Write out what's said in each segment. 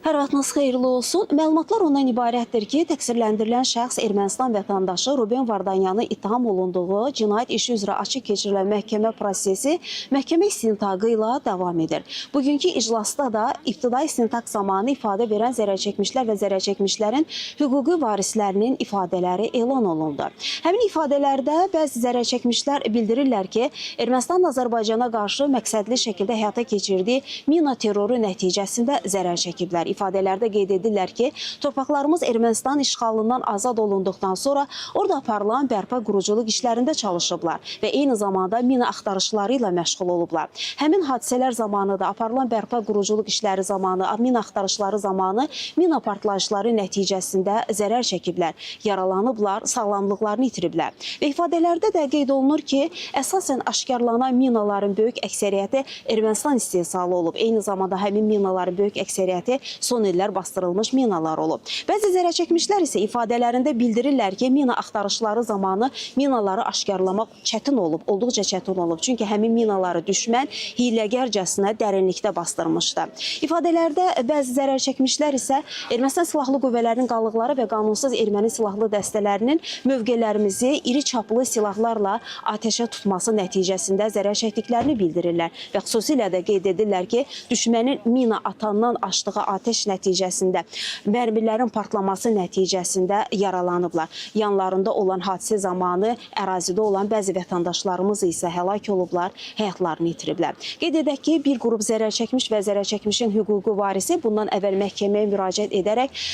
Hər vaxtınız xeyirli olsun. Məlumatlar ondan ibarətdir ki, təqsirləndirilən şəxs Ermənistan vətəndaşı Ruben Vardanyanı ittiham olunduğu cinayət işi üzrə açıq keçirilən məhkəmə prosesi məhkəmə istintaqı ilə davam edir. Bugünkü iclasda da ibtidai istintaq zamanı ifadə verən zərərçəkmişlər və zərərçəkmişlərin hüquqi varislərinin ifadələri elan olundu. Həmin ifadələrdə bəzi zərərçəkmişlər bildirirlər ki, Ermənistan Azərbaycana qarşı məqsədli şəkildə həyata keçirdiyi mina terroru nəticəsində zərər çəkiblər. İfadələrdə qeyd edirlər ki, torpaqlarımız Ermənistan işğalından azad olunduqdan sonra orada aparılan bərpa quruculuq işlərində çalışıblar və eyni zamanda mina axtarışları ilə məşğul olublar. Həmin hadisələr zamanı da aparılan bərpa quruculuq işləri zamanı, mina axtarışları zamanı mina partlayışları nəticəsində zərər çəkiblər, yaralanıblar, sağlamlıqlarını itiriblər. Və ifadələrdə də qeyd olunur ki, əsasən aşkarlanan minaların böyük əksəriyyəti Ermənistan istehsalı olub. Eyni zamanda həmin minaların böyük əksəriyyəti son illər bastırılmış minalar olub. Bəzi zərərçəkmişlər isə ifadələrində bildirirlər ki, mina axtarışları zamanı minaları aşkarlamaq çətin olub, olduqca çətin olub. Çünki həmin minaları düşmən hiyləgərcəsinə dərinlikdə bastırmışdı. İfadələrdə bəzi zərərçəkmişlər isə Ermənistan Silahlı Qüvvələrinin qalıqları və qanunsuz erməni silahlı dəstələrinin mövqelərimizi iri çaplı silahlarla atəşə tutması nəticəsində zərər çəkdiklərini bildirirlər və xüsusilə də qeyd edirlər ki, düşmənin mina atandan açdığı atəş nəticəsində, mərmilərin partlaması nəticəsində yaralanıblar. Yanlarında olan hadisə zamanı ərazidə olan bəzi vətəndaşlarımız isə həlak olublar, həyatlarını itiriblər. Qeyd edək ki, bir qrup zərər çəkmiş və zərər çəkmişin hüquqi varisi bundan əvvəl məhkəməyə müraciət edərək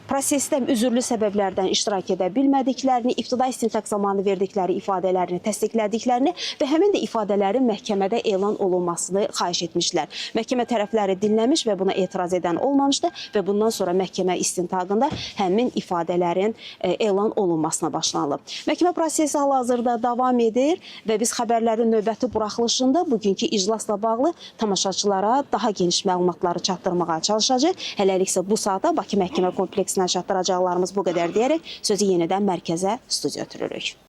prosesdə üzürlü səbəblərdən iştirak edə bilmədiklərini, ibtidai istintaq zamanı verdikləri ifadələrini təsdiqlədiklərini və həmin də ifadələrin məhkəmədə elan olunmasını xahiş etmişlər. Məhkəmə tərəfləri dinləmiş və buna etiraz edən olmamışdı və bundan sonra məhkəmə istintaqında həmin ifadələrin elan olunmasına başlanılıb. Məhkəmə prosesi hal-hazırda davam edir və biz xəbərlərin növbəti buraxılışında bugünkü iclasla bağlı tamaşaçılara daha geniş məlumatları çatdırmağa çalışacaq. Hələlik isə bu saata Bakı Məhkəmə Kompleksinə çatdıracaqlarımız bu qədər deyərək sözü yenidən mərkəzə, studiya ötürürük.